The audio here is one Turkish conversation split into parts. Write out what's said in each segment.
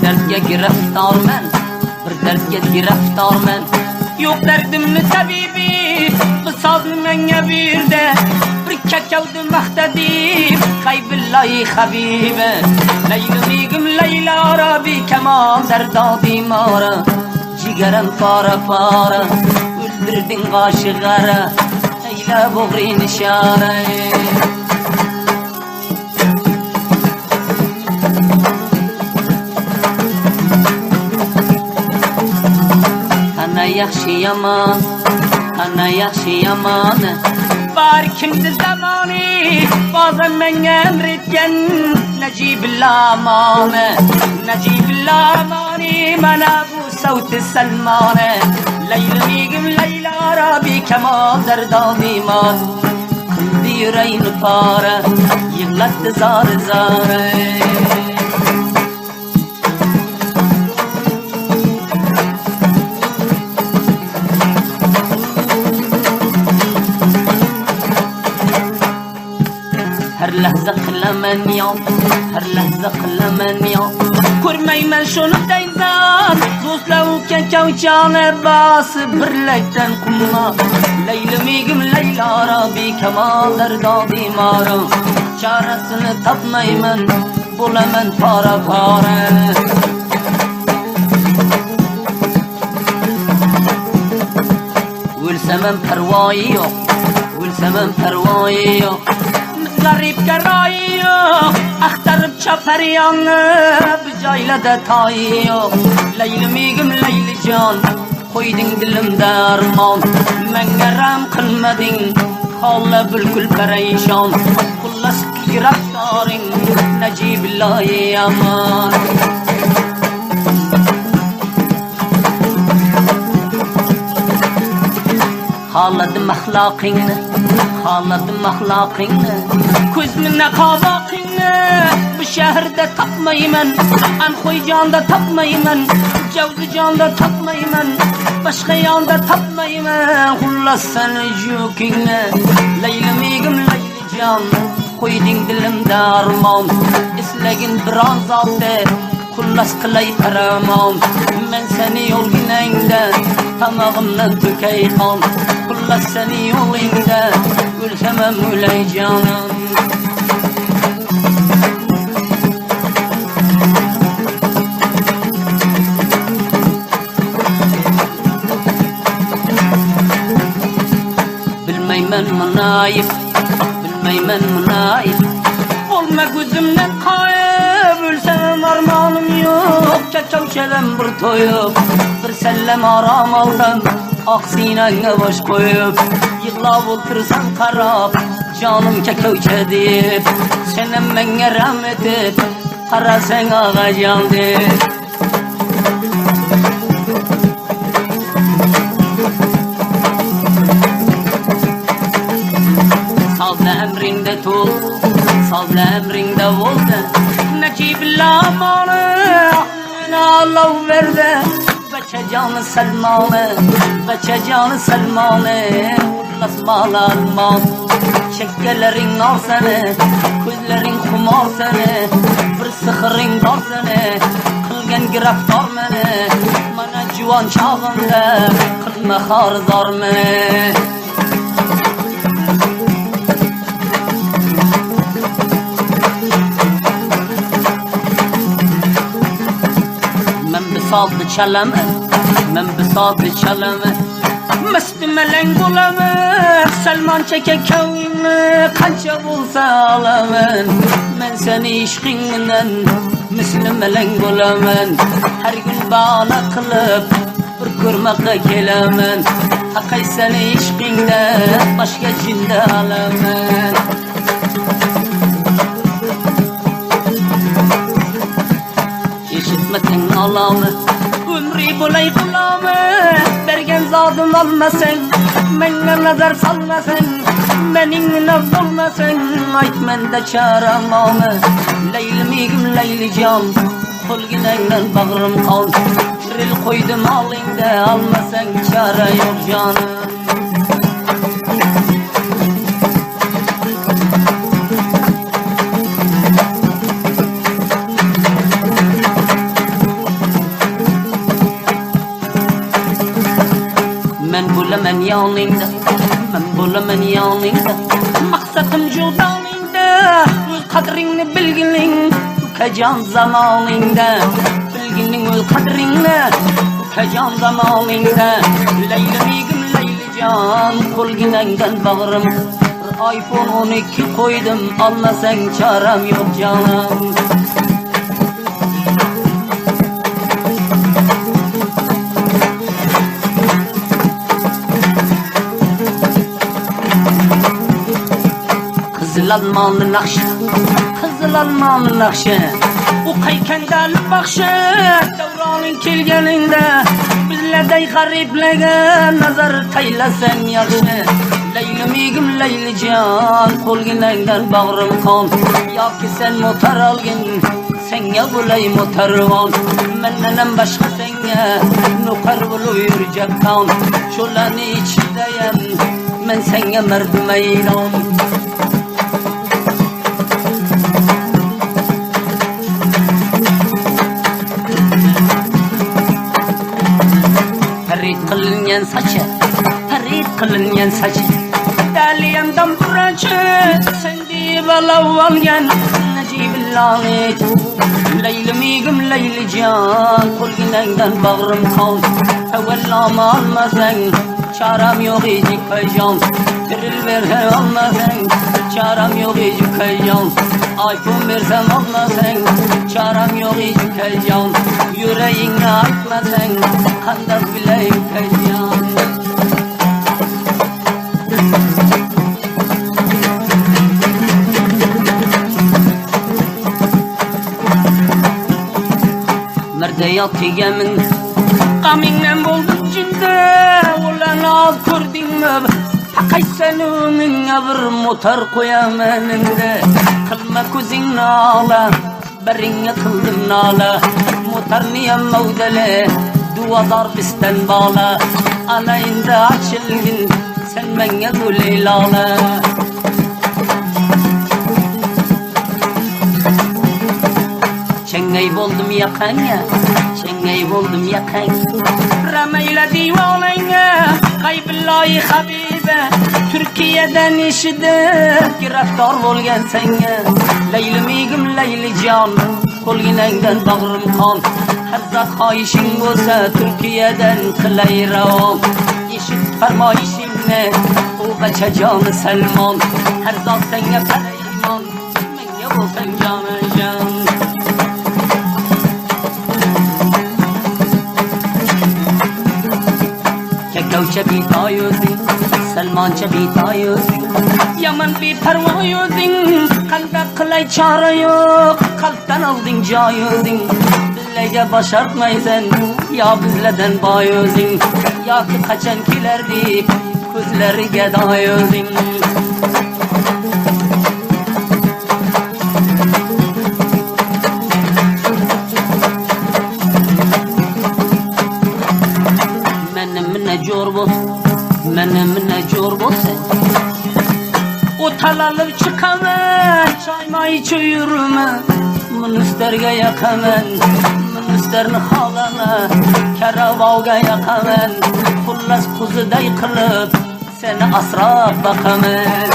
derdga giriftorman, bir derdga giriftorman. Yo'q dardimni tabibi bisozni menga berdi, bir kakavdi maqtadib hay billahi habibi. Laylimigim Layla Rabbi kamal dardodi mora, jigaram para para öldürdün aşıklara, eyle buğri nişare. Ana yaxshi yaman, ana yaxshi yaman, var kimdi zamani bazan menga emretgan Nacibillah amane, Nacibillah amani mana bu savti salmane. Laylimigim Layla Rabbi kamal dardodi iman, qildi yüreğini para, yig'latdi zar zare. Her lahza qilaman yon, her lahza qilaman yon, ko'rmayman shuni daydan do'stlar kavchani bosib birlikdan qumma. Laylimigim Layla Rabbi kamal dardodi mora, chorasini topmayman bo'laman para para. O'lsam ham parvoyi yo'q, o'lsam ham parvoyi yo'q, garip garoyi yo'q, axtarib chopar yonni bir joylarda toyi yo'q. Laylimigim Laylijon, qo'yding dilimda armon, menga ram qilmading holla bulkul parishon. Xullas giraftoring Nacibillahi aman. Xoladim axloqingni, xoladim axloqingni, ko'zimni qovoqingni bu shaharda topmayman, Anxoyjonda topmayman, Javzijonda topmayman, boshqa yonda topmayman. Xullas seni jo'kingni, Laylimigim Laylijon, qo'yding dilimda armon, eslagin biron zotda xullas qilay paramon. Men seni yo'lginangda tamog'imdan to'kay qon, xullas seni yo'lingda o'lsam ham o'lay jonim. Bilmayman munayib, bilmayman munayib, olma gözümden kayıp, ölsem armanım yok. Çavşadan bir toyup, bir sellem aram aldan, aksinanga boş koyup, yıklab otursan karab, canım kekavça deyip, senem menge rahmet et, karasen ağacan deyip. Sazla emrinde tol, sazla emrinde oldu, Nacibillah amanı Allah verdi. Beçe canı selmanı, beçe canı selmanı, nasmal alman. Çekkelerin nar seni, gözlerin kumar seni, bir sıkırın dar seni, kılgen giraftar meni. Mana juvan çağında, kılma harzar meni. Saldı çalamı, men bisaldı çalamı, Mesut melen bulamı, Selman çeke kavimi, kança bulsa alamın. Men seni işkinden, Müslüm melen bulamın, her gün bana kılıp, bir kurmakla kelamın. Akay seni işkinden, başka cinde alamın. Eşitmesin alamı, ömrü bulay bulamı, bergen zadım almasın, menne nazar salmasın, benim naf olmasın, ayt mende çarem amı. Laylimigim Laylijon, kul ginengden bağrım kal, kiril koydum alingde, almasan çare yok canım. yaningda, men bo'laman yaningda. Maqsadim judaningda, o'z qadringni bilgining, ukajon zamoningda. Bilgining o'z qadringni, ukajon zamoningda. Laylimigim laylijon, qo'lginangdan bag'rim. iPhone 12 qo'ydim, olmasang charam yo'q jonim. Qizil almonni naqshi o'qaykanda baxshi, davroning kelganingda bizlarday g'ariblarga nazar taylasang yaxshi. Laylimigim laylijon, qo'lginangdan bag'rim qon. Yoki sen motor olgin, senga bo'lay motorvon. Mendan boshqa senga nuqar bo'lib yurjabman. Cho'lani ichidayam men senga mardumayron. Farid qilingan sachi daliyamdan burachi sen deb olgan najibillohni. Laylimigim laylijon, qo'lginangdan bag'rim qon. Tavallama olmasang charam yo'q ejik payjon. Diril bersan olmasang charam yo'q ejik payjon. iPhone bersam olmasang charam yo'q ejik payjon. Yuragingni aytmasang qanday bilay payjon. Merdeyat yemin qamingdan bo'ldim jinda, ularni ko'rdingmi? Qaysaningga bir motor qo'yaman endi. Qilma ko'zingni ola, biringga qildim nola. Motorni ham mavdala, duodor bizdan bola. Ana endi ochilgin, sen menga bo'lay lola. Chengay bo'ldim yaqang. Ramayla divonanga, qaybillahi habiba. Turkiyadan eshidi, giraftor bo'lgan senga. Laylimigim laylijon, qo'lginangdan bag'rim qon. Har zot xohishing bo'lsa, Turkiyadan qilay ravon. Eshit farmoyishingni, u bachajoni Salmon. Har zot senga paraymon, menga bo'lsang jonajon. Kavcha bitoyozing, Salmoncha bitoyozing, Yaman beparvoyozing. Qanday qilay chora yo'q, qalbdan olding joyozing. Bizlarga bosh artmaysan, yo bizlardan boyozing. Yoki qachon kelardik, ko'zlariga doyozing. Menimne jor bo'lsa o'talalib chiqaman, choymay yurman. Ministerga yaqaman, ministerni xolama, karavog'a yaqaman. Xullas quziday qilib seni asrab baqaman.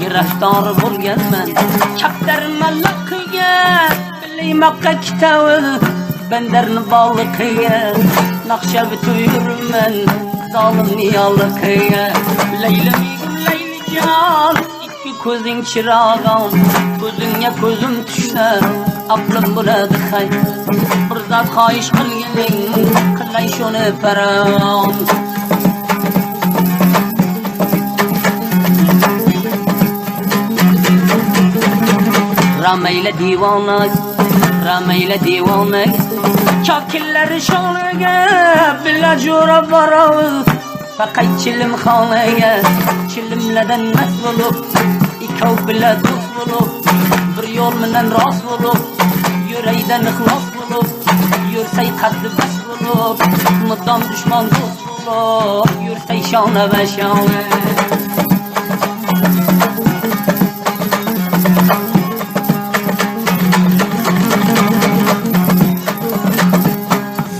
Giraftor bo'lganman, kaptar mallaqqa, bilaymoqqa kitavil, bandarni bog'liqiga. Naqsha bituyurman, zolimni yolqiga. Laylimigim laylijon, ikki ko'zing chirog'on. Ko'zingga ko'zim tushsa, aqlim bo'ladi hay. Bir zot xohish qilganing, qilay shuni paron. Ramayla divona, chokillar shoniga, bila jo'ra boramiz, faqat chilim xonaga. Chilimlardan mast bo'lib, ikkov bila do'st bo'lib, bir yo'l bilan rost bo'lib, yuraydan ixlos bo'lib, yursay qaddi bas bo'lib, muddom dushman do'st bo'lib, yursay shona va shona.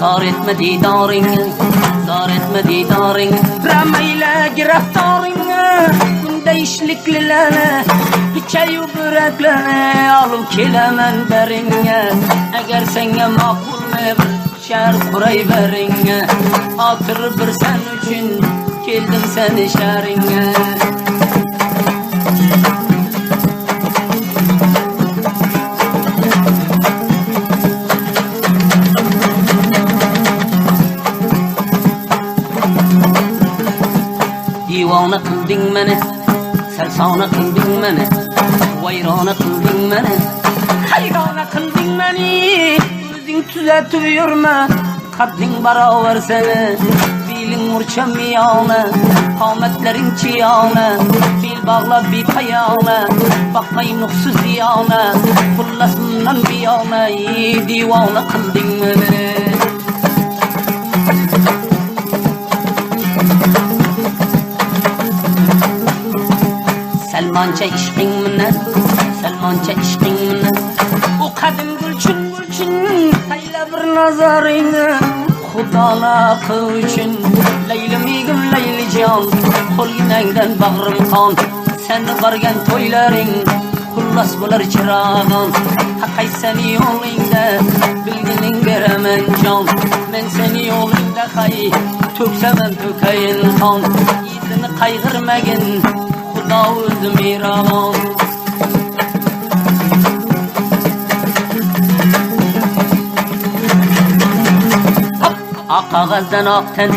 zar etme didarını, zar etme didarını. Rameyle gireftarını, günde işliklilerine, bıçayı böreklerine alıp kelemen berine. Eğer sene makul me bir şer kuray berine, hatır bir sen için geldim seni şerine. Divana kıldın beni, sersana kıldın beni, vayrana kıldın beni, hayrana kıldın beni. Özün tüzetüyorma, kaddin baraver seni. Dilin murçam miyane, kametlerin çiyane, bil bağla bir payane, bakmayın nuksuz ziyane, kullasından bir yana. Divana kıldın beni. Selmanca işkin minnet, Selmanca işkin minnet. O kadim gülçün gülçün, hayla bir nazarını, Khudana kıçın. Leylim igim leyli can, kol yinengden bağrım kan. Sen vargen toyların, kullas bular çırağın. Hakkay seni yolunda, bilginin geremen can. Men seni yolunda hay, töksemen tökeyin kan. Yizini kaygırmagin, Davud miravan. Akağızdan akten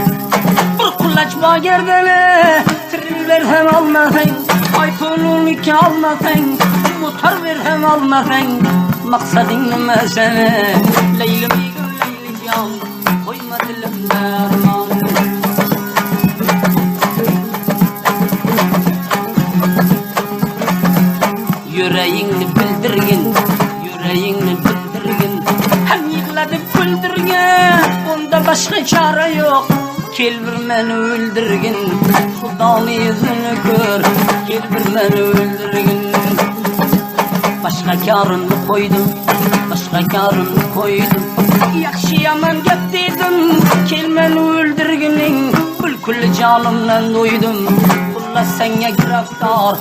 bir kulaçma gerdene, triller hem almasın, iPhone'un iki almasın, motor ver hem almasın. Maksadın nime sene, leylim igim leyli can, koyma dilimde arman. Yüreğini bildirgin, yüreğini bildirgin. Hem yıkladık güldürgin, onda başka çare yok. Gel bir beni öldürgin, Xudanın yüzünü gör. Gel bir beni öldürgin. Başka karını koydum, başka karını koydum. Yakşı yaman gep dedim, gel beni öldürginin. Bülkül canımdan doydum, kulla sene giraftar.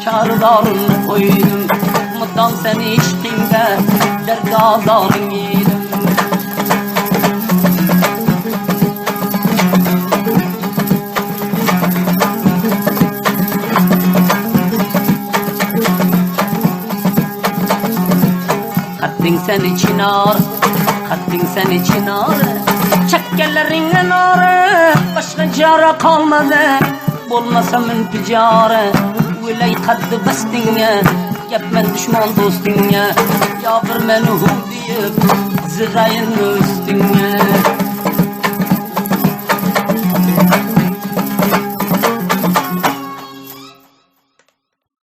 Kardarını koydum, mudan seni içtiğimde dergadarın yedim. Kaddin seni çınar, kaddin seni çınar. Çekkelerinden ağrı, başka cara kalmadı. Bulmasam inticara, Vilay kaddı bastinge, yapmen düşman dostinge. Ya bir meni hu deyip, zırayın üstünge.